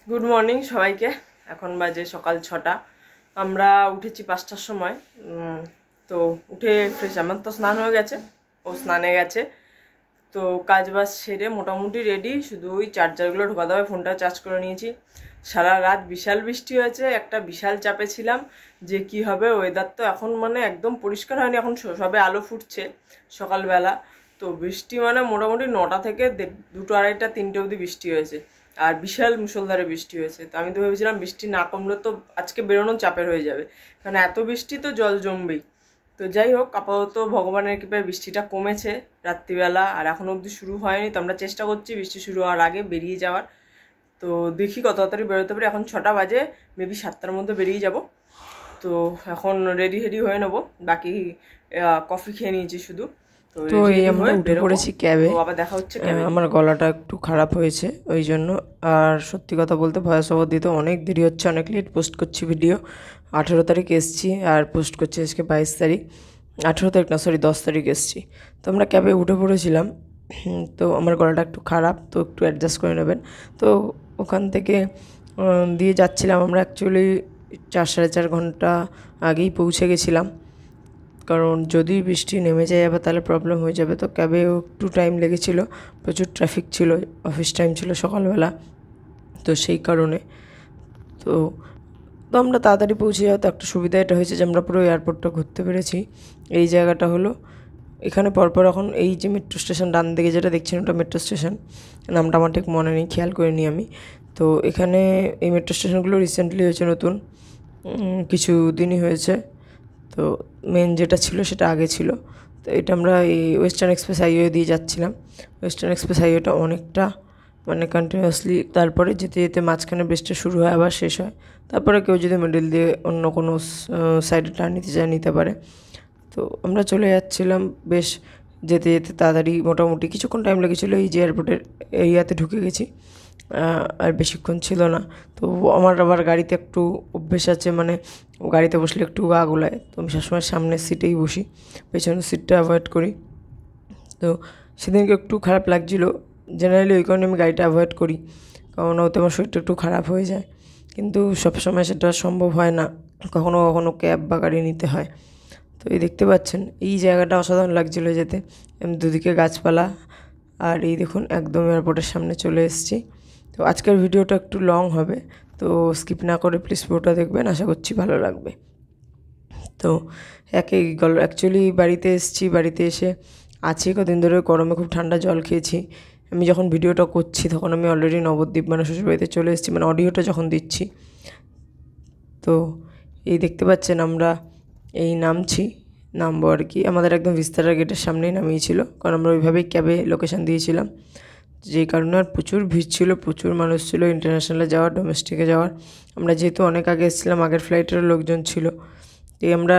Good morning সবাইকে। এখন বাজে সকাল 6টা। আমরা উঠেছি 5টার সময়। তো উঠে ফ্রেশ, আমার তো স্নান হয়ে গেছে, ও স্নানে গেছে। তো কাজ বাজ সেরে মোটামুটি রেডি, শুধু ওই চার্জারগুলো ঢোকাতে হবে। ফোনটা চার্জ করে নিয়েছি। সারা রাত বিশাল বৃষ্টি হয়েছে, একটা বিশাল চাপে ছিলাম যে কি হবে। ওয়েদার তো এখন মানে একদম পরিষ্কার হয়নি, এখন সবে আলো ফুটছে সকালবেলা। তো বৃষ্টি মানে মোটামুটি 9টা থেকে 2টো 2:30 3টে অবধি বৃষ্টি হয়েছে, আর বিশাল মুষলধারে বৃষ্টি হয়েছে। তো আমি তো ভেবেছিলাম বৃষ্টি না কমলে তো আজকে বেরোনো চাপের হয়ে যাবে, কারণ এত বৃষ্টি তো জল জমবেই। তো যাই হোক, আপাতত ভগবানের কৃপায় বৃষ্টিটা কমেছে রাত্রিবেলা, আর এখনো অবধি শুরু হয়নি। তো আমরা চেষ্টা করছি বৃষ্টি শুরু হওয়ার আগে বেরিয়ে যাওয়ার। তো দেখি কত তাড়াতাড়ি বেরোতে পারি। এখন 6টা বাজে, মেবি 7টার মধ্যে বেরিয়ে যাব। তো এখন রেডি হয়ে নেবো। বাকি কফি খেয়ে নিয়েছি শুধু। তো এই আমরা উঠে পড়েছি ক্যাবে। আবার দেখা হচ্ছে ক্যাবে। আমার গলাটা একটু খারাপ হয়েছে ওই জন্য। আর সত্যি কথা বলতে ভয়েস ওভার দিতে অনেক দেরি হচ্ছে, অনেক লেট পোস্ট করছি ভিডিও। 18 তারিখ এসছি আর পোস্ট করছি আজকে 22 তারিখ। 18 তারিখ না, সরি 10 তারিখ এসছি। তো আমরা ক্যাবে উঠে পড়েছিলাম। তো আমার গলাটা একটু খারাপ, তো একটু অ্যাডজাস্ট করে নেবেন। তো ওখান থেকে দিয়ে যাচ্ছিলাম। আমরা অ্যাকচুয়ালি 4-4.5 ঘন্টা আগেই পৌঁছে গেছিলাম, কারণ যদি বৃষ্টি নেমে যায় আবার তাহলে প্রবলেম হয়ে যাবে। তো ক্যাবেও একটু টাইম লেগেছিলো, প্রচুর ট্রাফিক ছিল, অফিস টাইম ছিল সকালবেলা, তো সেই কারণে। তো তো আমরা তাড়াতাড়ি পৌঁছে যাওয়া, তো একটা সুবিধা এটা হয়েছে যে আমরা পুরো এয়ারপোর্টটা ঘুরতে পেরেছি। এই জায়গাটা হলো এখানে পরপর এখন এই যে মেট্রো স্টেশন ডান দিকে যেটা দেখছেন ওটা মেট্রো স্টেশন, নামটা আমার ঠিক মনে নেই, খেয়াল করিনি আমি। তো এখানে এই মেট্রো স্টেশনগুলো রিসেন্টলি হয়েছে, নতুন কিছু দিনই হয়েছে। তো মেন যেটা ছিল সেটা আগে ছিল। তো এটা আমরা এই ওয়েস্টার্ন এক্সপ্রেস হাইওয়ে দিয়ে যাচ্ছিলাম। ওয়েস্টার্ন এক্সপ্রেস হাইওয়েটা অনেকটা মানে কন্টিনিউয়াসলি, তারপরে যেতে যেতে মাঝখানে ব্রিজটা শুরু হয় আবার শেষ হয়। তারপরে কেউ যদি মিডল দিয়ে অন্য কোনো সাইডে টার্ন নিতে চায় নিতে পারে। তো আমরা চলে যাচ্ছিলাম বেশ যেতে যেতে তাড়াতাড়ি, মোটামুটি কিছুক্ষণ টাইম লেগেছিলো। এই যে এয়ারপোর্টের এরিয়াতে ঢুকে গেছি, আর বেশিক্ষণ ছিল না। তো আমার আবার গাড়িতে একটু অভ্যেস আছে, মানে গাড়িতে বসলে একটু গা গোলায়, তো আমি সবসময় সামনের সিটেই বসি, পেছনের সিটটা অ্যাভয়েড করি। তো সেদিনকে একটু খারাপ লাগছিলো, জেনারেলি ওই কারণে আমি গাড়িটা অ্যাভয়েড করি, কারণ ওতে আমার শরীরটা একটু খারাপ হয়ে যায়। কিন্তু সবসময় সেটা সম্ভব হয় না, কখনো কখনো ক্যাব বা গাড়ি নিতে হয়। তো এই দেখতে পাচ্ছেন এই জায়গাটা অসাধারণ লাগছিলো যেতে, দুদিকে গাছপালা। আর এই দেখুন একদম এয়ারপোর্টের সামনে চলে এসেছি। তো আজকের ভিডিওটা একটু লং হবে, তো স্কিপ না করে প্লিজ পুরোটা দেখবেন, আশা করছি ভালো লাগবে। তো অ্যাকচুয়ালি বাড়িতে এসেছি, বাড়িতে এসে আছি কদিন ধরে, গরমে খুব ঠান্ডা জল খেয়েছি। আমি যখন ভিডিওটা করছি তখন আমি অলরেডি নবদ্বীপ মানে শ্বশুরবাড়িতে চলে এসেছি, মানে অডিওটা যখন দিচ্ছি। তো এই দেখতে পাচ্ছেন আমরা এই নামবো আর কি, আমাদের একদম বিস্তারা গেটের সামনেই নামিয়েছিল, কারণ আমরা ওইভাবেই ক্যাবে লোকেশান দিয়েছিলাম। যেই কারণে আর প্রচুর ভিড় ছিল, প্রচুর মানুষ ছিল ইন্টারন্যাশনালে যাওয়ার, ডোমেস্টিকে যাওয়ার। আমরা যেহেতু অনেক আগে এসেছিলাম, আগের ফ্লাইটেরও লোকজন ছিল। তো আমরা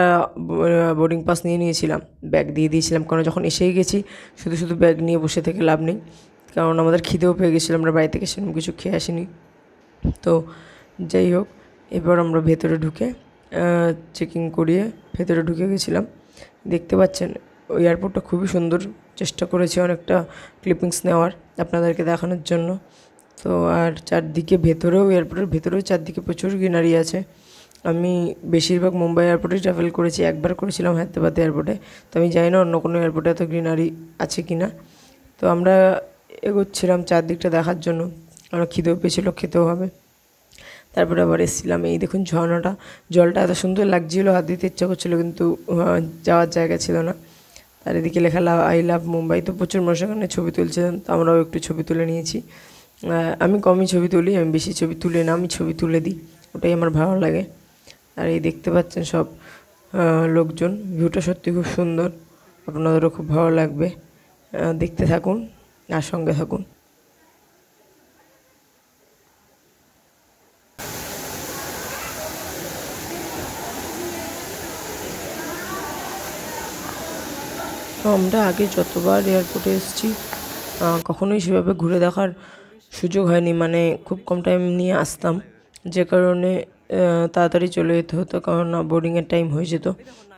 বোর্ডিং পাস নিয়ে নিয়েছিলাম, ব্যাগ দিয়ে দিয়েছিলাম, কারণ যখন এসেই গেছি শুধু শুধু ব্যাগ নিয়ে বসে থেকে লাভ নেই, কারণ আমাদের খিদেও পেয়ে গেছিলো, আমরা বাড়ি থেকে সেরকম কিছু খেয়ে আসিনি। তো যাই হোক, এবার আমরা ভেতরে ঢুকে চেকিং করিয়ে ভেতরে ঢুকে গেছিলাম। দেখতে পাচ্ছেন ওই এয়ারপোর্টটা খুবই সুন্দর, চেষ্টা করেছি অনেকটা ক্লিপিংস নেওয়ার আপনাদেরকে দেখানোর জন্য। তো আর চারদিকে ভেতরেও, এয়ারপোর্টের ভেতরেও চারদিকে প্রচুর গ্রিনারি আছে। আমি বেশিরভাগ মুম্বাই এয়ারপোর্টে ট্রাভেল করেছি, একবার করেছিলাম হায়দ্রাবাদ এয়ারপোর্টে। তো আমি জানি না অন্য কোনো এয়ারপোর্টে এত গ্রিনারি আছে কি না। তো আমরা এগোচ্ছিলাম চারদিকটা দেখার জন্য, আমরা খিদেও পেয়েছিলো, খেতেও হবে। তারপরে আবার এসেছিলাম, এই দেখুন ঝর্ণাটা, জলটা এত সুন্দর লাগছিলো, হাত দিতে ইচ্ছা করছিলো, কিন্তু যাওয়ার জায়গা ছিল না। আর এদিকে লেখা আই লাভ মুম্বাই। তো প্রচুর মানুষ এখানে ছবি তুলছিলেন, তো আমরাও একটু ছবি তুলে নিয়েছি। আমি কমই ছবি তুলি, আমি বেশি ছবি তুলি না, আমি ছবি তুলে দিই, ওটাই আমার ভালো লাগে। আর এই দেখতে পাচ্ছেন সব লোকজন, ভিউটা সত্যি খুব সুন্দর, আপনাদেরও খুব ভালো লাগবে। দেখতে থাকুন আর সঙ্গে থাকুন। তো আমরা আগে যতবার এয়ারপোর্টে এসেছি কখনোই সেভাবে ঘুরে দেখার সুযোগ হয়নি, মানে খুব কম টাইম নিয়ে আসতাম, যে কারণে তাড়াতাড়ি চলে যেতে হতো, কারণ বোর্ডিংয়ের টাইম হয়ে যেত।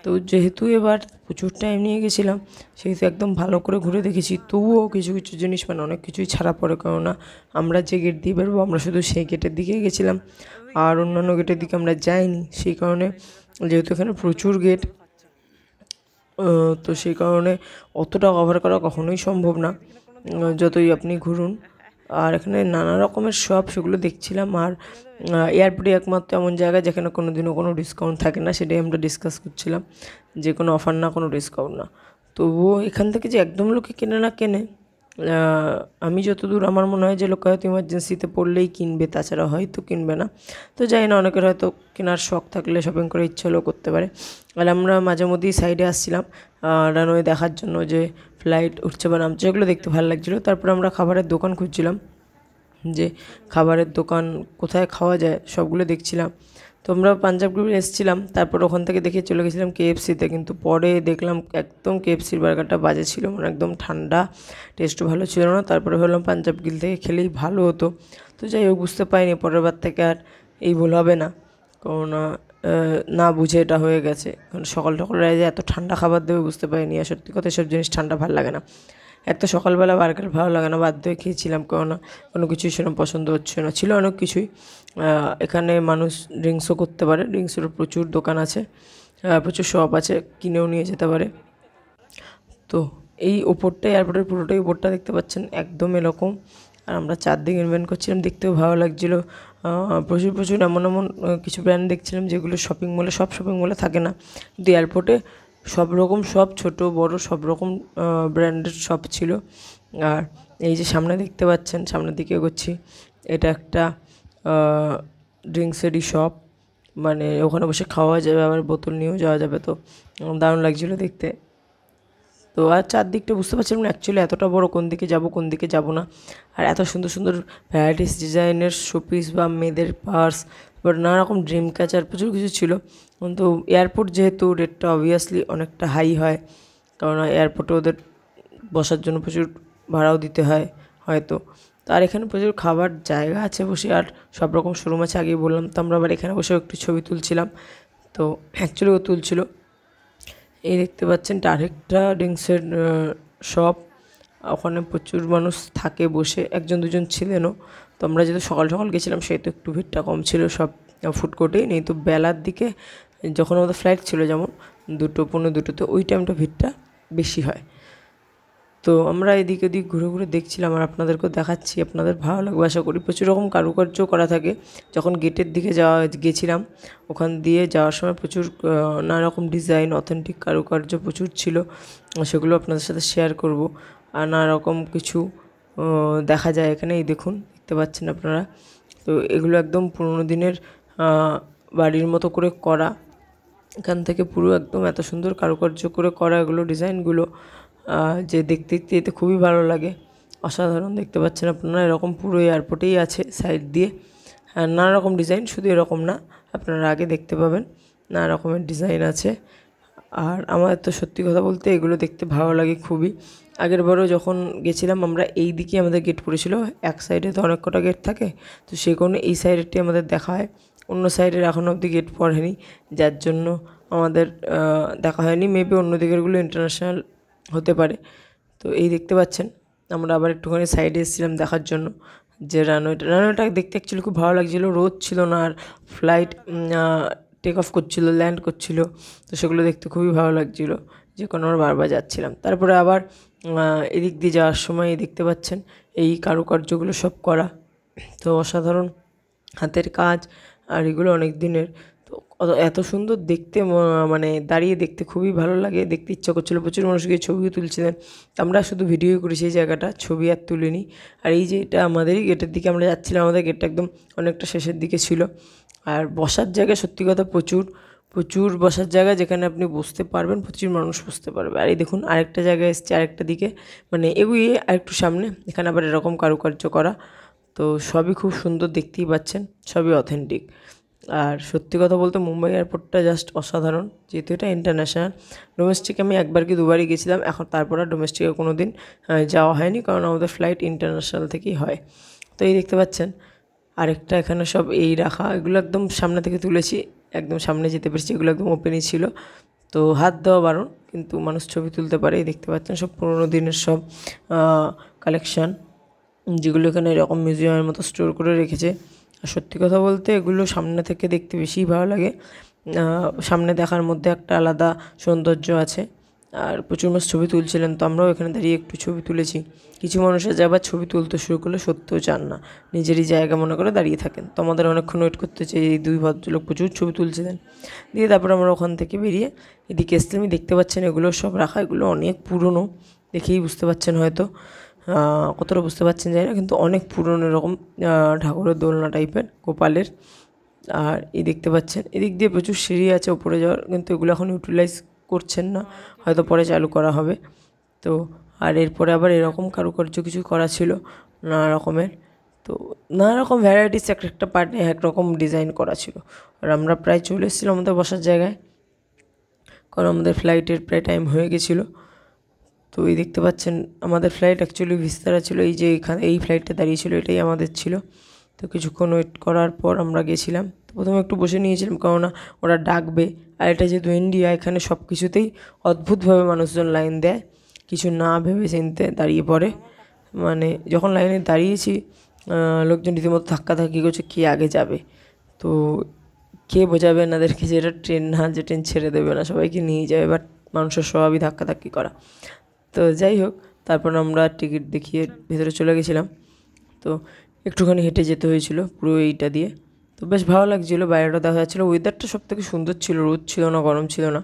তো তো যেহেতু এবার প্রচুর টাইম নিয়ে গেছিলাম সেহেতু একদম ভালো করে ঘুরে দেখেছি, তবুও কিছু কিছু জিনিস মানে অনেক কিছুই ছাড়া পড়ে, কেননা আমরা যে গেট দিয়ে বেরোবো আমরা শুধু সেই গেটের দিকে গেছিলাম আর অন্যান্য গেটের দিকে আমরা যাইনি। সেই কারণে যেহেতু এখানে প্রচুর গেট, তো সেই কারণে অতটা কভার করা কখনোই সম্ভব না, যতই আপনি ঘুরুন। আর এখানে নানা রকমের শপ সেগুলো দেখছিলাম। আর এয়ারপোর্টে একমাত্র এমন জায়গা যেখানে কোনো দিনও কোনো ডিসকাউন্ট থাকে না, সেটাই আমরা ডিসকাস করছিলাম, যে কোনো অফার না, কোনো ডিসকাউন্ট না। তবুও এখান থেকে যে একদম লোকে কেনে না কেনে, আমি যতদূর আমার মনে হয় যে লোকে হয়তো ইমার্জেন্সিতে পড়লেই কিনবে, তাছাড়া হয়তো কিনবে না। তো জানি না, অনেকের হয়তো কেনার শখ থাকলে শপিং করে ইচ্ছে হলেও করতে পারে। আর আমরা মাঝে মধ্যেই সাইডে আসছিলাম রানওয়ে দেখার জন্য, যে ফ্লাইট উঠছে বা নামছে, এগুলো দেখতে ভালো লাগছিলো। তারপর আমরা খাবারের দোকান খুঁজছিলাম, যে খাবারের দোকান কোথায় খাওয়া যায় সবগুলো দেখছিলাম। তো আমরা পাঞ্জাব গ্রুপে এসেছিলাম, তারপর ওখান থেকে দেখে চলে গেছিলাম KFC-তে, কিন্তু পরে দেখলাম একদম KFC-র বার্গারটা বাজে ছিল, মানে একদম ঠান্ডা, টেস্টও ভালো ছিল না। তারপরে ভাবলাম পাঞ্জাব গ্রিল থেকে খেলেই ভালো হতো। তো যাই হোক, বুঝতে পারিনি, পরের বার থেকে আর এই ভুল হবে না, কারণ না বুঝে এটা হয়ে গেছে। কারণ সকাল সকালে যে এত ঠান্ডা খাবার দেবে বুঝতে পারিনি। আর সত্যি কথা, এসব জিনিস ঠান্ডা ভালো লাগে না। এক তো সকালবেলা বার্গার ভালো লাগে না, বাধ্য হয়ে খেয়েছিলাম, কেননা কোনো কিছুই সেরকম পছন্দ হচ্ছে না। ছিল অনেক কিছুই, এখানে মানুষ ড্রিঙ্কসও করতে পারে, ড্রিঙ্কসেরও প্রচুর দোকান আছে, প্রচুর শপ আছে, কিনেও নিয়ে যেতে পারে। তো এই ওপরটা, এয়ারপোর্টের পুরোটাই ওপরটা দেখতে পাচ্ছেন একদম এরকম। আর আমরা চারদিকে ইনভেন্ট করছিলাম, দেখতেও ভালো লাগছিলো। প্রচুর প্রচুর এমন এমন কিছু ব্র্যান্ড দেখছিলাম যেগুলো শপিং মলে, সব শপিং মলে থাকে না, কিন্তু এয়ারপোর্টে সব রকম, সব ছোট বড় সব রকম ব্র্যান্ডের শপ ছিল। আর এই যে সামনে দেখতে পাচ্ছেন, সামনের দিকে এগোচ্ছি, এটা একটা ড্রিঙ্কসেরই শপ, মানে ওখানে বসে খাওয়া যাবে, আবার বোতল নিয়েও যাওয়া যাবে। তো দারুণ লাগছিলো দেখতে। তো আর চারদিকটা বুঝতে পারছিলাম না অ্যাকচুয়ালি এতটা বড়, কোন দিকে যাব কোন দিকে যাব না। আর এত সুন্দর সুন্দর ভ্যারাইটিস ডিজাইনের শোপিস বা মেয়েদের পার্স, বা নানা রকম ড্রিম ক্যাচার, প্রচুর কিছু ছিল। কিন্তু এয়ারপোর্ট যেহেতু, রেটটা অবভিয়াসলি অনেকটা হাই হয়, কারণ এয়ারপোর্টে ওদের বসার জন্য প্রচুর ভাড়াও দিতে হয় হয়তো। তো আর এখানে প্রচুর খাবার জায়গা আছে বসে, আর সব রকম শোরুম আছে, আগেই বললাম। তো আমরা আবার এখানে বসেও একটু ছবি তুলছিলাম, তো অ্যাকচুয়ালি ও তুলছিল। এই দেখতে পাচ্ছেন আরেকটা ড্রিঙ্কসের শপ, ওখানে প্রচুর মানুষ থাকে বসে, একজন দুজন ছিলেনও। তো আমরা যেহেতু সকাল সকাল গেছিলাম সেহেতু একটু ভিড়টা কম ছিল, সব ফুড কোর্টেই নেই। তো বেলার দিকে যখন আমাদের ফ্লাইট ছিল, যেমন 2টো, 2:45, ওই টাইমটা ভিড়টা বেশি হয়। তো আমরা এদিক ওদিক ঘুরে ঘুরে দেখছিলাম, আর আপনাদেরকেও দেখাচ্ছি, আপনাদের ভালো লাগবে আশা করি। প্রচুর রকম কারুকার্য করা থাকে। যখন গেটের দিকে গেছিলাম, ওখান দিয়ে যাওয়ার সময় প্রচুর নানা রকম ডিজাইন, অথেন্টিক কারুকার্য প্রচুর ছিল, সেগুলো আপনাদের সাথে শেয়ার করব। আর নানা রকম কিছু দেখা যায় এখানে, এই দেখুন, দেখতে পাচ্ছেন আপনারা। তো এগুলো একদম পুরোনো দিনের বাড়ির মতো করে করা, এখান থেকে পুরো একদম এত সুন্দর কারুকার্য করে করা এগুলো, ডিজাইনগুলো যে দেখতে দেখতে এতে খুবই ভালো লাগে, অসাধারণ। দেখতে পাচ্ছেন আপনারা, এরকম পুরো এয়ারপোর্টেই আছে সাইড দিয়ে, নানা রকম ডিজাইন, শুধু এরকম না, আপনারা আগে দেখতে পাবেন নানা রকমের ডিজাইন আছে। আর আমার তো সত্যি কথা বলতে এগুলো দেখতে ভালো লাগে খুবই। আগের বারও যখন গেছিলাম আমরা, এই দিকে আমাদের গেট পড়েছিল, এক সাইডে তো অনেক কটা গেট থাকে, তো সেই কারণে এই সাইডেরটি আমাদের দেখা হয়, অন্য সাইডের এখনও অবধি গেট পড়েনি, যার জন্য আমাদের দেখা হয়নি। মেবি অন্য দিকেরগুলো ইন্টারন্যাশনাল হতে পারে। তো এই দেখতে পাচ্ছেন, আমরা আবার একটুখানি সাইডে এসেছিলাম দেখার জন্য, যে রানওয়েটা দেখতে অ্যাকচুয়ালি খুব ভালো লাগছিলো, রোদ ছিল না, আর ফ্লাইট টেক অফ করছিলো, ল্যান্ড করছিলো, তো সেগুলো দেখতে খুবই ভালো লাগছিলো, যে কোনো আমরা বারবার যাচ্ছিলাম। তারপরে আবার এদিক দিয়ে যাওয়ার সময় দেখতে পাচ্ছেন এই কারুকার্যগুলো সব করা, তো অসাধারণ হাতের কাজ, আর এগুলো অনেক দিনের। তো এত সুন্দর দেখতে, মানে দাঁড়িয়ে দেখতে খুবই ভালো লাগে, দেখতে ইচ্ছা করছিলো। প্রচুর মানুষ গিয়ে ছবিও তুলছিলেন, আমরা শুধু ভিডিও করেছি এই জায়গাটা, ছবি আর তুলিনি। আর এই যে এটা আমাদেরই গেটের দিকে আমরা যাচ্ছিলাম, আমাদের গেটটা একদম অনেকটা শেষের দিকে ছিল। আর বসার জায়গা সত্যি কথা প্রচুর প্রচুর বসার জায়গা, যেখানে আপনি বসতে পারবেন, প্রচুর মানুষ বসতে পারবে। আর এই দেখুন আরেকটা জায়গায় এসছে, আরেকটা দিকে, মানে এগুয়ে আরেকটু সামনে, এখানে আবার এরকম কারুকার্য করা। তো সবই খুব সুন্দর, দেখতেই পাচ্ছেন, সবই অথেন্টিক। আর সত্যি কথা বলতে মুম্বাই এয়ারপোর্টটা জাস্ট অসাধারণ, যেহেতু এটা ইন্টারন্যাশনাল। ডোমেস্টিক আমি একবার কি দুবারই গেছিলাম, এখন তারপর আর ডোমেস্টিকে কোনো দিন যাওয়া হয়নি, কারণ আমাদের ফ্লাইট ইন্টারন্যাশনাল থেকেই হয়। তো এই দেখতে পাচ্ছেন আরেকটা, এখানে সব এই রাখা, এগুলো একদম সামনে থেকে তুলেছি, একদম সামনে যেতে পেরেছি, এগুলো একদম ওপেনই ছিল। তো হাত দেওয়া বারণ, কিন্তু মানুষ ছবি তুলতে পারে। এই দেখতে পাচ্ছেন সব পুরোনো দিনের সব কালেকশান, যেগুলো এখানে এরকম মিউজিয়ামের মতো স্টোর করে রেখেছে। আর সত্যি কথা বলতে এগুলো সামনে থেকে দেখতে বেশিই ভালো লাগে। সামনে দেখার মধ্যে একটা আলাদা সৌন্দর্য আছে। আর প্রচুর মানুষ ছবি তুলছিলেন, তো আমরাও এখানে দাঁড়িয়ে একটু ছবি তুলেছি। কিছু মানুষের যে আবার ছবি তুলতে শুরু করলে সত্যিও চান না, নিজেরই জায়গা মনে করে দাঁড়িয়ে থাকেন। তো আমাদের অনেকক্ষণ ওয়েট করতে হচ্ছে। এই দুই ভদ্রলোক প্রচুর ছবি তুলছিলেন। দিয়ে তারপর আমরা ওখান থেকে বেরিয়ে এদিকে এসে দেখতে পাচ্ছেন এগুলো সব রাখা, এগুলো অনেক পুরনো, দেখেই বুঝতে পাচ্ছেন হয়তো, কতটা বুঝতে পারছেন জানি না, কিন্তু অনেক পুরনো এরকম ঠাকুরের দোলনা টাইপের গোপালের। আর এই দেখতে পাচ্ছেন এদিক দিয়ে প্রচুর সিঁড়ি আছে উপরে যাওয়ার, কিন্তু এগুলো এখন ইউটিলাইজ করছেন না, হয়তো পরে চালু করা হবে। তো আর এরপরে আবার এরকম কারুকার্য কিছু করা ছিল নানা রকমের, তো নানা রকম ভ্যারাইটিস এক একটা পার্ট এক রকম ডিজাইন করা ছিল। আর আমরা প্রায় চলে এসেছিলাম আমাদের বসার জায়গায়, কারণ আমাদের ফ্লাইটের প্রায় টাইম হয়ে গেছিলো। তো এই দেখতে পাচ্ছেন আমাদের ফ্লাইট অ্যাকচুয়ালি ভিস্তারা ছিল, এই যে এখানে এই ফ্লাইটটা দাঁড়িয়েছিল এটাই আমাদের ছিল। তো কিছুক্ষণ ওয়েট করার পর আমরা গেছিলাম। তো প্রথমে একটু বসে নিয়েছিলাম, কেননা ওরা ডাকবে। আর এটা যেহেতু ইন্ডিয়া, এখানে সব কিছুতেই অদ্ভুতভাবে মানুষজন লাইন দেয়, কিছু না ভেবে চিনতে দাঁড়িয়ে পড়ে। মানে যখন লাইনে দাঁড়িয়েছি লোকজন রীতিমতো ধাক্কাধাক্কি করছে কে আগে যাবে। তো কে বোঝাবে এনাদেরকে যে এটা ট্রেন না, যে ট্রেন ছেড়ে দেবে না, সবাইকে নিয়ে যাবে, বাট মানুষের স্বভাবই ধাক্কাধাক্কি করা। তো যাই হোক, তারপর আমরা টিকিট দেখিয়ে ভেতরে চলে গেছিলাম। তো একটুখানি হেঁটে যেতে হয়েছিল পুরো এইটা দিয়ে। তো বেশ ভালো লাগছিলো, বাইরেটা দেখা যাচ্ছিলো, ওয়েদারটা সব থেকে সুন্দর ছিল, রোদ ছিল না, গরম ছিল না।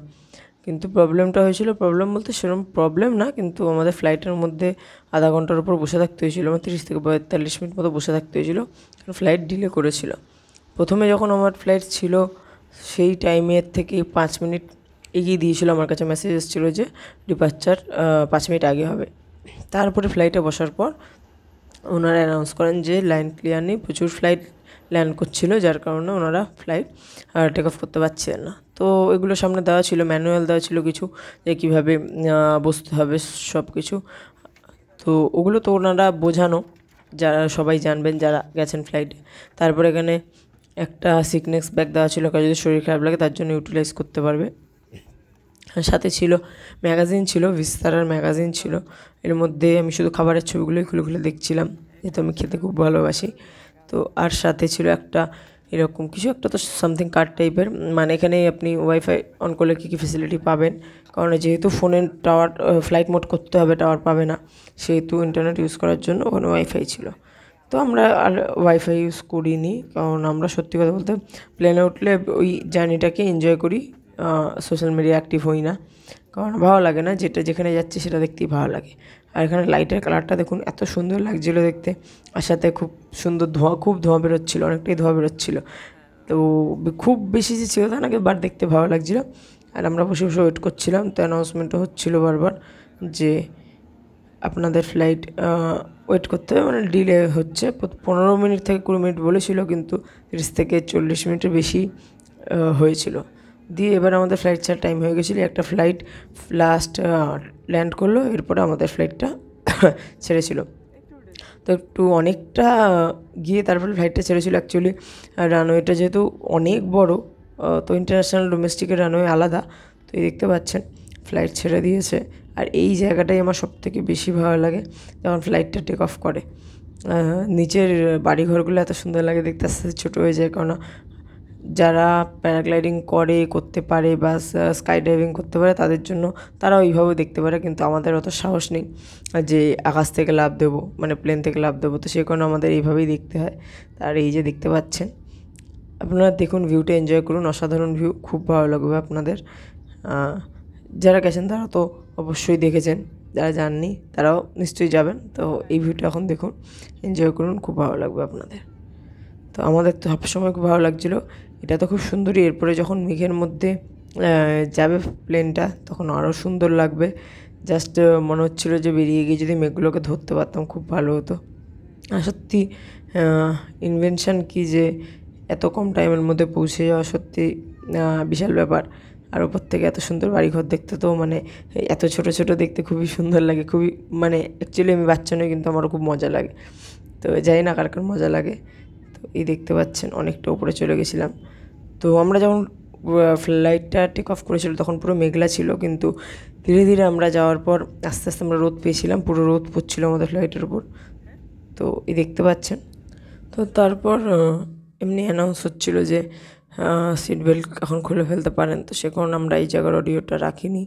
কিন্তু প্রবলেমটা হয়েছিল, প্রবলেম বলতে সেরকম প্রবলেম না, কিন্তু আমাদের ফ্লাইটের মধ্যে আধা ঘন্টার উপর বসে থাকতে হয়েছিলো, আমার 30 থেকে 42 মিনিট মতো বসে থাকতে হয়েছিলো, কারণ ফ্লাইট ডিলে করেছিল। প্রথমে যখন আমার ফ্লাইট ছিল সেই টাইমের থেকে 5 মিনিট এগিয়ে দিয়েছিল, আমার কাছে মেসেজ এসেছিলো যে ডিপারচার 5 মিনিট আগে হবে। তারপরে ফ্লাইটে বসার পর ওনারা অ্যানাউন্স করেন যে লাইন ক্লিয়ার নেই, প্রচুর ফ্লাইট ল্যান্ড করছিল, যার কারণে ওনারা ফ্লাইট টেক অফ করতে পারছিলেন না। তো এগুলো সামনে দেওয়া ছিল, ম্যানুয়াল দেওয়া ছিল কিছু, যে কীভাবে বসতে হবে সব কিছু। তো ওগুলো তো ওনারা বোঝানো, যারা সবাই জানবেন যারা গেছেন ফ্লাইটে। তারপর এখানে একটা সিকনেস ব্যাগ দেওয়া ছিল, কারো যদি শরীর খারাপ লাগে তার জন্য ইউটিলাইজ করতে পারবে। সাথে ছিল ম্যাগাজিন, ছিল ভিস্তারার ম্যাগাজিন ছিল। এর মধ্যে আমি শুধু খাবারের ছবিগুলোই খুলে খুলে দেখছিলাম, যেহেতু আমি খেতে খুব ভালোবাসি। তো আর সাথে ছিল একটা এরকম কিছু একটা, তো সামথিং কার্ড টাইপের, মানে এখানে আপনি ওয়াইফাই অন করলে কী কী ফেসিলিটি পাবেন, কারণ যেহেতু ফোনের টাওয়ার ফ্লাইট মোড করতে হবে, টাওয়ার পাবে না, সেহেতু ইন্টারনেট ইউজ করার জন্য ওখানে ওয়াইফাই ছিল। তো আমরা আর ওয়াইফাই ইউজ করিনি, কারণ আমরা সত্যি কথা বলতে প্লেনে উঠলে ওই জার্নিটাকে এনজয় করি, সোশ্যাল মিডিয়া অ্যাক্টিভ হই না, কারণ ভালো লাগে না, যেটা যেখানে যাচ্ছে সেটা দেখতেই ভালো লাগে। আর এখানে লাইটের কালারটা দেখুন, এত সুন্দর লাগছিলো দেখতে, আর সাথে খুব সুন্দর ধোঁয়া, খুব ধোঁয়া বেরোচ্ছিলো, অনেকটাই ধোঁয়া বেরোচ্ছিলো। তো খুব বেশি যে ছিল তা নাকি, বাট দেখতে ভালো লাগছিলো। আর আমরা বসে বসে ওয়েট করছিলাম, তো অ্যানাউন্সমেন্টও হচ্ছিলো বারবার যে আপনাদের ফ্লাইট ওয়েট করতে হবে, মানে ডিলে হচ্ছে। 15 মিনিট থেকে 20 মিনিট বলেছিল, কিন্তু 30 থেকে 40 মিনিটের বেশি হয়েছিল। দিয়ে এবার আমাদের ফ্লাইট ছাড়ার টাইম হয়ে গেছিলো, একটা ফ্লাইট লাস্ট ল্যান্ড করলো, এরপরে আমাদের ফ্লাইটটা ছেড়েছিল। তো একটু অনেকটা গিয়ে তারপরে ফ্লাইটটা ছেড়েছিল। অ্যাকচুয়ালি রানওয়েটা যেহেতু অনেক বড়, তো ইন্টারন্যাশনাল ডোমেস্টিকের রানওয়ে আলাদা। তো এই দেখতে পাচ্ছেন ফ্লাইট ছেড়ে দিয়েছে। আর এই জায়গাটাই আমার সবথেকে বেশি ভালো লাগে, যখন ফ্লাইটটা টেক অফ করে। নিচের বাড়িঘরগুলো এত সুন্দর লাগে দেখতে, আস্তে আস্তে ছোটো হয়ে যায়, কারণ যারা প্যারাগ্লাইডিং করতে পারে বা স্কাই ডাইভিং করতে পারে তাদের জন্য তারা ওইভাবে দেখতে পারে, কিন্তু আমাদের অত সাহস নেই যে আকাশ থেকে লাফ দেবো, মানে প্লেন থেকে লাফ দেবো, তো সেই কারণে আমাদের এইভাবেই দেখতে হয়। আর এই যে দেখতে পাচ্ছেন, আপনারা দেখুন, ভিউটা এনজয় করুন, অসাধারণ ভিউ, খুব ভালো লাগবে আপনাদের। যারা গেছেন তারা তো অবশ্যই দেখেছেন, যারা যাননি তারাও নিশ্চয়ই যাবেন। তো এই ভিউটা এখন দেখুন, এনজয় করুন, খুব ভালো লাগবে আপনাদের। তো আমাদের তো সবসময় খুব ভালো লাগছিলো, এটা তো খুব সুন্দরই। এরপরে যখন মেঘের মধ্যে যাবে প্লেনটা, তখন আরও সুন্দর লাগবে। জাস্ট মনে হচ্ছিলো যে বেরিয়ে গিয়ে যদি মেঘগুলোকে ধরতে পারতাম খুব ভালো হতো। আর সত্যি ইনভেনশন কি, যে এত কম টাইমের মধ্যে পৌঁছে যাওয়া সত্যি বিশাল ব্যাপার। আর ওপর থেকে এত সুন্দর বাড়িঘর দেখতে, তো মানে এত ছোট ছোট দেখতে খুবই সুন্দর লাগে, খুবই, মানে অ্যাকচুয়ালি আমি বাচ্চা নই, কিন্তু আমারও খুব মজা লাগে। তো জানি না কার কার মজা লাগে। তো এই দেখতে পাচ্ছেন অনেকটা উপরে চলে গেছিলাম। তো আমরা যখন ফ্লাইটটা টেক অফ করেছিল তখন পুরো মেঘলা ছিল, কিন্তু ধীরে ধীরে আমরা যাওয়ার পর আস্তে আস্তে আমরা রোদ পেয়েছিলাম, পুরো রোদ পড়ছিল আমাদের ফ্লাইটের উপর। তো এই দেখতে পাচ্ছেন। তো তারপর এমনি অ্যানাউন্স হচ্ছিলো যে সিট বেল্ট এখন খুলে ফেলতে পারেন, তো সে কারণে আমরা এই জায়গার অডিওটা রাখিনি,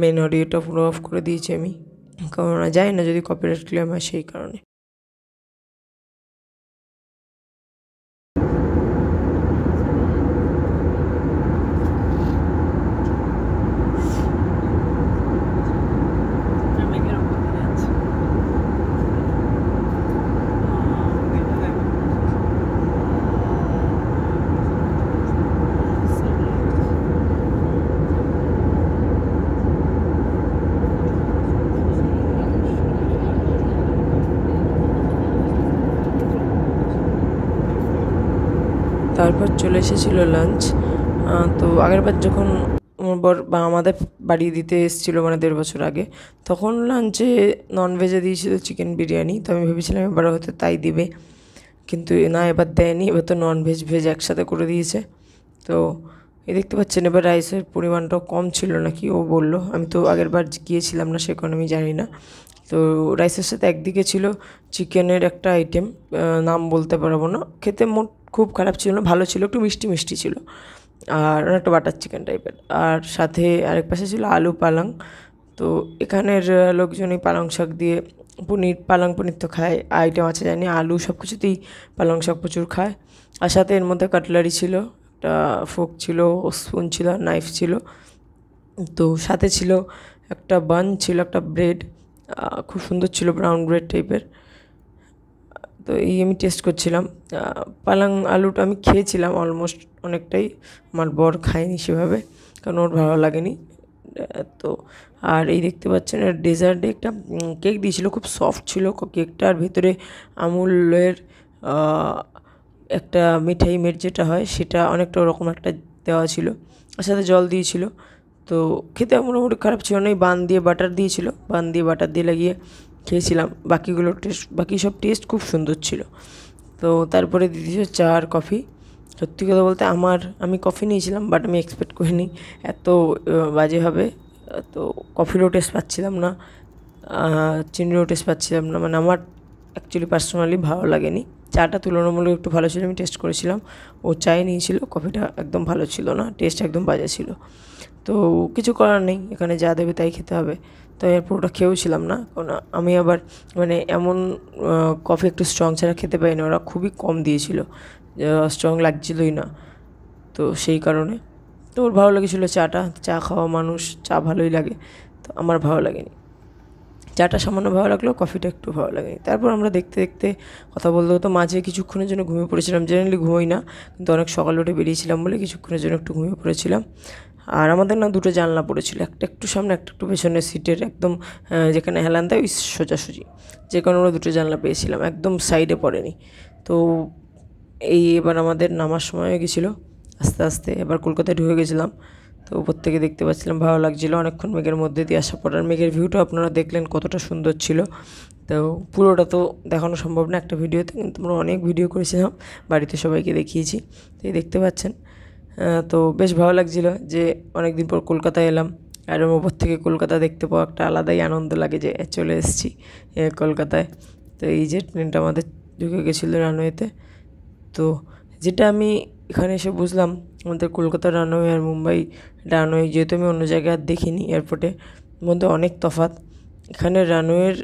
মেন অডিওটা পুরো অফ করে দিয়েছি আমি, কারণ জানি না যদি কপিরাইট ক্লেম হয় সেই কারণে। তারপর চলে এসেছিলো লাঞ্চ। তো আগেরবার যখন আমার বর বা আমাদের বাড়ি দিতে এসেছিলো, মানে 1.5 বছর আগে, তখন লাঞ্চে ননভেজে দিয়েছিল চিকেন বিরিয়ানি। তো আমি ভেবেছিলাম এবার হয়তো তাই দিবে, কিন্তু না, এবার দেয়নি, এবার তো ননভেজ ভেজ একসাথে করে দিয়েছে। তো এই দেখতে পাচ্ছেন এবার রাইসের পরিমাণটাও কম ছিল নাকি ও বললো, আমি তো আগেরবার গিয়েছিলাম না সে কারণে আমি জানি না। তো রাইসের সাথে একদিকে ছিল চিকেনের একটা আইটেম, নাম বলতে পারবো না, খেতে মোট খুব খারাপ ছিল না, ভালো ছিল, একটু মিষ্টি মিষ্টি ছিল, আর একটা বাটার চিকেন টাইপের। আর সাথে আরেক পাশে ছিল আলু পালাং। তো এখানের লোকজন এই পালং শাক দিয়ে পনির, পালং পনির তো খায়, আইটেম আছে জানি, আলু সব কিছুতেই পালং শাক প্রচুর খায়। আর সাথে এর মধ্যে কাটলারি ছিল, একটা ফোক ছিল, স্পুন ছিল, নাইফ ছিল। তো সাথে ছিল একটা বান ছিল, একটা ব্রেড, খুব সুন্দর ছিল, ব্রাউন ব্রেড টাইপের। তো এই আমি টেস্ট করছিলাম। পালং আলুটা আমি খেয়েছিলাম অলমোস্ট অনেকটাই, আমার বর খায়নি সেভাবে, কারণ ওর ভালো লাগেনি। তো আর এই দেখতে পাচ্ছেন ডেজার্টে একটা কেক দিয়েছিল, খুব সফট ছিল কেকটা, আর ভেতরে আমুলের একটা মিঠাই মেট যেটা হয় সেটা অনেকটা ওরকম একটা দেওয়া ছিল, আর সাথে জল দিয়েছিল। তো খেতে মোটামুটি খারাপ ছিল না, বান দিয়ে বাটার দিয়েছিল, বান দিয়ে বাটার দিয়ে লাগিয়ে খেয়েছিলাম। বাকি সব টেস্ট খুব সুন্দর ছিল। তো তারপরে দিয়েছিল চা আর কফি। সত্যি কথা বলতে আমি কফি নিয়েছিলাম, বাট আমি এক্সপেক্ট করিনি এত বাজে হবে। তো কফিরও টেস্ট পাচ্ছিলাম না, চিনিরও টেস্ট পাচ্ছিলাম না, মানে আমার অ্যাকচুয়ালি পার্সোনালি ভালো লাগেনি। চাটা তুলনামূলক একটু ভালো ছিল, আমি টেস্ট করেছিলাম, ও চাই নিয়েছিল, কফিটা একদম ভালো ছিল না, টেস্ট একদম বাজে ছিল। তো কিছু করার নেই, এখানে যা দেবে তাই খেতে হবে। তো এর পুরোটা খেয়েও ছিলাম না, কারণ আমি আবার মানে এমন কফি একটু স্ট্রং ছাড়া খেতে পারি না, ওরা খুবই কম দিয়েছিল, স্ট্রং লাগছিলই না, তো সেই কারণে। তো ওর ভালো লেগেছিলো চাটা, চা খাওয়া মানুষ, চা ভালোই লাগে, তো আমার ভালো লাগেনি। চাটা সামান্য ভালো লাগলো, কফিটা একটু ভালো লাগেনি। তারপর আমরা দেখতে দেখতে কথা বলতে হতো, মাঝে কিছুক্ষণের জন্য ঘুমিয়ে পড়েছিলাম, জেনারেলি ঘুমোই না, কিন্তু অনেক সকালে উঠে বেরিয়েছিলাম বলে কিছুক্ষণের জন্য একটু ঘুমিয়ে পড়েছিলাম। আর আমাদের না 2টো জানলা পড়েছিল, একটা একটু সামনে, একটা একটু পেছনের সিটের একদম যেখানে হেলান দেয় ওই সোজাসুজি, যে কারণে আমরা 2টো জানলা পেয়েছিলাম, একদম সাইডে পড়েনি। তো এবার আমাদের নামার সময় হয়ে গেছিলো আস্তে আস্তে, এবার কলকাতায় ঢুকে গেছিলাম। তো উপর থেকে দেখতে পাচ্ছিলাম, ভালো লাগছিলো অনেকক্ষণ মেঘের মধ্যে দিয়ে আসার পর, আর মেঘের ভিউটা আপনারা দেখলেন কতটা সুন্দর ছিল। তো পুরোটা তো দেখানো সম্ভব না একটা ভিডিওতে, কিন্তু আমরা অনেক ভিডিও করেছিলাম, বাড়িতে সবাইকে দেখিয়েছি। তো এই দেখতে পাচ্ছেন। তো বেশ ভালো লাগছিলো যে অনেক দিন পর কলকাতায় এলাম, আর ওপর থেকে কলকাতা দেখতে পাওয়া একটা আলাদাই আনন্দ লাগে যে চলে এসেছি কলকাতায়। তো এই যে ট্রেনটা আমাদের ঢুকে গেছিলো রানওয়েতে। তো যেটা আমি এখানে এসে বুঝলাম, আমাদের কলকাতার রানওয়ে আর মুম্বাই রানওয়ে, যেহেতু আমি অন্য জায়গায় আর দেখিনি এয়ারপোর্টে, মধ্যে অনেক তফাৎ। এখানে রানওয়ের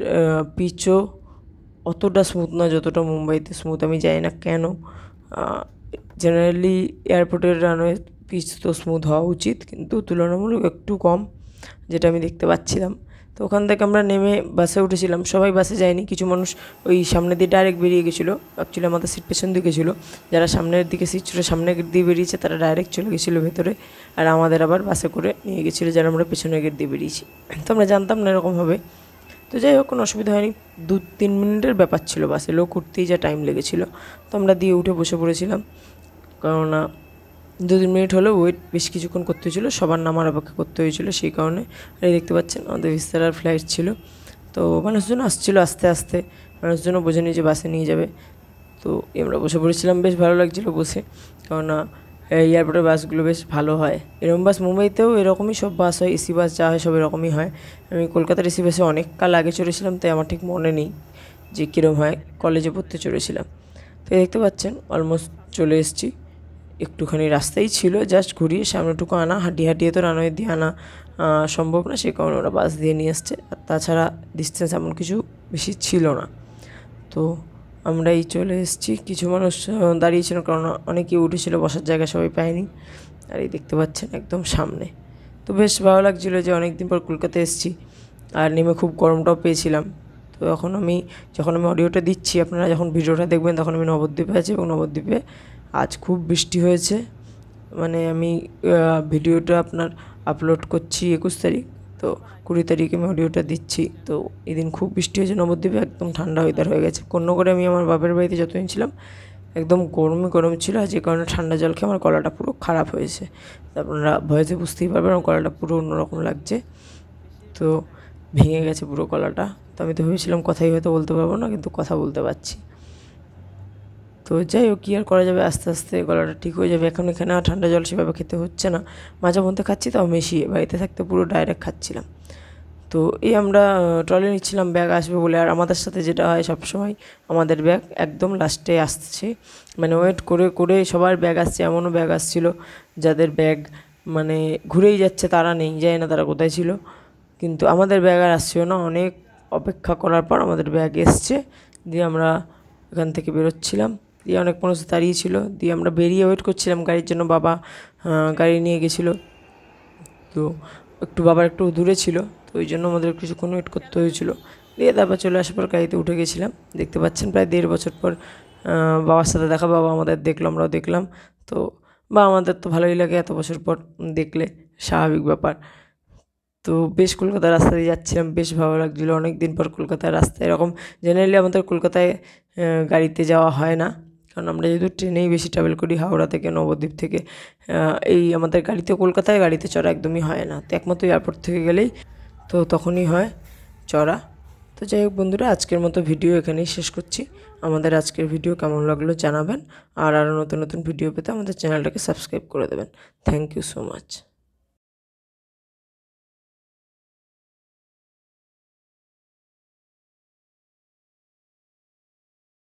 পিচও অতটা স্মুথ না যতটা মুম্বাইতে স্মুথ, আমি জানি না কেন। জেনারেলি এয়ারপোর্টের রানওয়ে পিচ তো স্মুথ হওয়া উচিত, কিন্তু তুলনামূলক একটু কম, যেটা আমি দেখতে পাচ্ছিলাম। তো ওখান থেকে আমরা নেমে বাসে উঠেছিলাম, সবাই বাসে যায়নি, কিছু মানুষ ওই সামনে দিয়ে ডাইরেক্ট বেরিয়ে গেছিলো, অ্যাকচুয়ালি আমাদের সিট পেছন দিকে ছিল, যারা সামনের দিকে সিট ছিল সামনের গেট দিয়ে বেরিয়েছে তারা ডাইরেক্ট চলে গেছিলো ভেতরে, আর আমাদের আবার বাসে করে নিয়ে গেছিলো যারা আমরা পেছনের গেট দিয়ে বেরিয়েছি। তো আমরা জানতাম না এরকম হবে। তো যাই হোক, কোনো অসুবিধা হয়নি, 2-3 মিনিটের ব্যাপার ছিল, বাসে লোক উঠতেই যা টাইম লেগেছিলো। তো আমরা দিয়ে উঠে বসে পড়েছিলাম, কেননা 2-3 মিনিট হলেও ওয়েট বেশ কিছুক্ষণ করতে হয়েছিলো, সবার নামার অপেক্ষা করতে হয়েছিলো, সেই কারণে। আর এই দেখতে পাচ্ছেন আমাদের ভিস্তারার ফ্লাইট ছিল। তো মানুষজন আসছিলো আস্তে আস্তে, মানুষজনও বোঝেনি যে বাসে নিয়ে যাবে। তো আমরা বসে পড়েছিলাম, বেশ ভালো লাগছিলো বসে, কেননা এয়ারপোর্টের বাসগুলো বেশ ভালো হয়। এরকম বাস মুম্বাইতেও এরকমই সব বাস হয়, এসি বাস যা হয় সব এরকমই হয়। আমি কলকাতার এসি বাসে অনেক কাল আগে চড়েছিলাম, তাই আমার ঠিক মনে নেই যে কীরকম হয়। কলেজে পড়তে চড়েছিলাম। তো দেখতে পাচ্ছেন অলমোস্ট চলে এসেছি। একটুখানি রাস্তাই ছিল, জাস্ট ঘুরিয়ে সামনেটুকু আনা, হাঁটিয়ে তো রানওয়ে দিয়ে আনা সম্ভব না, সেই কারণে ওরা বাস দিয়ে নিয়ে এসছে। আর তাছাড়া ডিস্টেন্স এমন কিছু বেশি ছিল না। তো আমরাই চলে এসেছি। কিছু মানুষ দাঁড়িয়েছিল, কারণ অনেকেই উঠেছিল, বসার জায়গা সবাই পায়নি। আর এই দেখতে পাচ্ছেন একদম সামনে। তো বেশ ভালো লাগছিলো যে অনেক দিন পর কলকাতায় এসেছি। আর নেমে খুব গরমটাও পেয়েছিলাম। তো যখন আমি অডিওটা দিচ্ছি, আপনারা যখন ভিডিওটা দেখবেন তখন আমি নবদ্বীপে আছি, এবং নবদ্বীপে আজ খুব বৃষ্টি হয়েছে। মানে আমি ভিডিওটা আপনার আপলোড করছি 21 তারিখ, তো 20 তারিখে আমি অডিওটা দিচ্ছি। তো এদিন খুব বৃষ্টি হয়েছে নবদ্বীপে, একদম ঠান্ডা ওয়েদার হয়ে গেছে। করে আমি আমার বাপের বাড়িতে যতদিন ছিলাম একদম গরম ছিল, আর যে কারণে ঠান্ডা জল খেয়ে আমার গলাটা পুরো খারাপ হয়েছে। আপনারা ভয়েসে বুঝতেই পারবেন আমার গলাটা পুরো অন্যরকম লাগছে। তো ভেঙে গেছে পুরো গলাটা। তো আমি তো ভেবেছিলাম কথাই হয়তো বলতে পারবো না, কিন্তু কথা বলতে পারছি। তো যাই হোক, কী আর করা যাবে, আস্তে আস্তে গলাটা ঠিক হয়ে যাবে। এখন এখানে আর ঠান্ডা জল সেভাবে খেতে হচ্ছে না, মাঝে মধ্যে খাচ্ছি, তাও মিশিয়ে। বাড়িতে থাকতে পুরো ডাইরেক্ট খাচ্ছিলাম। তো এই আমরা ট্রলি নিচ্ছিলাম, ব্যাগ আসবে বলে। আর আমাদের সাথে যেটা হয় সবসময়, আমাদের ব্যাগ একদম লাস্টে আসছে, মানে ওয়েট করে করে সবার ব্যাগ আসছে। এমনও ব্যাগ আসছিল যাদের ব্যাগ মানে ঘুরেই যাচ্ছে, তারা নেই, যায় না তারা কোথায় ছিল। কিন্তু আমাদের ব্যাগ আর আসছিল না। অনেক অপেক্ষা করার পর আমাদের ব্যাগ এসছে। দিয়ে আমরা এখান থেকে বেরোচ্ছিলাম, দিয়ে অনেক মানুষ দাঁড়িয়ে ছিল। দিয়ে আমরা বেরিয়ে ওয়েট করছিলাম গাড়ির জন্য। বাবা গাড়ি নিয়ে গেছিলো, তো বাবার একটু দূরে ছিল, তো ওই জন্য আমাদের কিছুক্ষণ ওয়েট করতে হয়েছিল। দিয়ে তারপর চলে আসার পর গাড়িতে উঠে গেছিলাম। দেখতে পাচ্ছেন প্রায় 1.5 বছর পর বাবার সাথে দেখা। বাবা আমাদের দেখলো, আমরাও দেখলাম। তো আমাদের তো ভালোই লাগে এত বছর পর দেখলে, স্বাভাবিক ব্যাপার। তো বেশ কলকাতার রাস্তা দিয়ে যাচ্ছিলাম, বেশ ভালো লাগছিলো। অনেক দিন পর কলকাতার রাস্তায় এরকম, জেনারেলি আমাদের কলকাতায় গাড়িতে যাওয়া হয় না, কারণ আমরা যেহেতু ট্রেনেই বেশি ট্রাভেল করি, হাওড়া থেকে, নবদ্বীপ থেকে। এই আমাদের কলকাতায় গাড়িতে চড়া একদমই হয় না। তো একমাত্র এয়ারপোর্ট থেকে গেলেই তো তখনই হয় চড়া। তো যাই হোক বন্ধুরা, আজকের মতো ভিডিও এখানেই শেষ করছি। আমাদের আজকের ভিডিও কেমন লাগলো জানাবেন, আর আরও নতুন নতুন ভিডিও পেতে আমাদের চ্যানেলটাকে সাবস্ক্রাইব করে দেবেন। Thank you so much.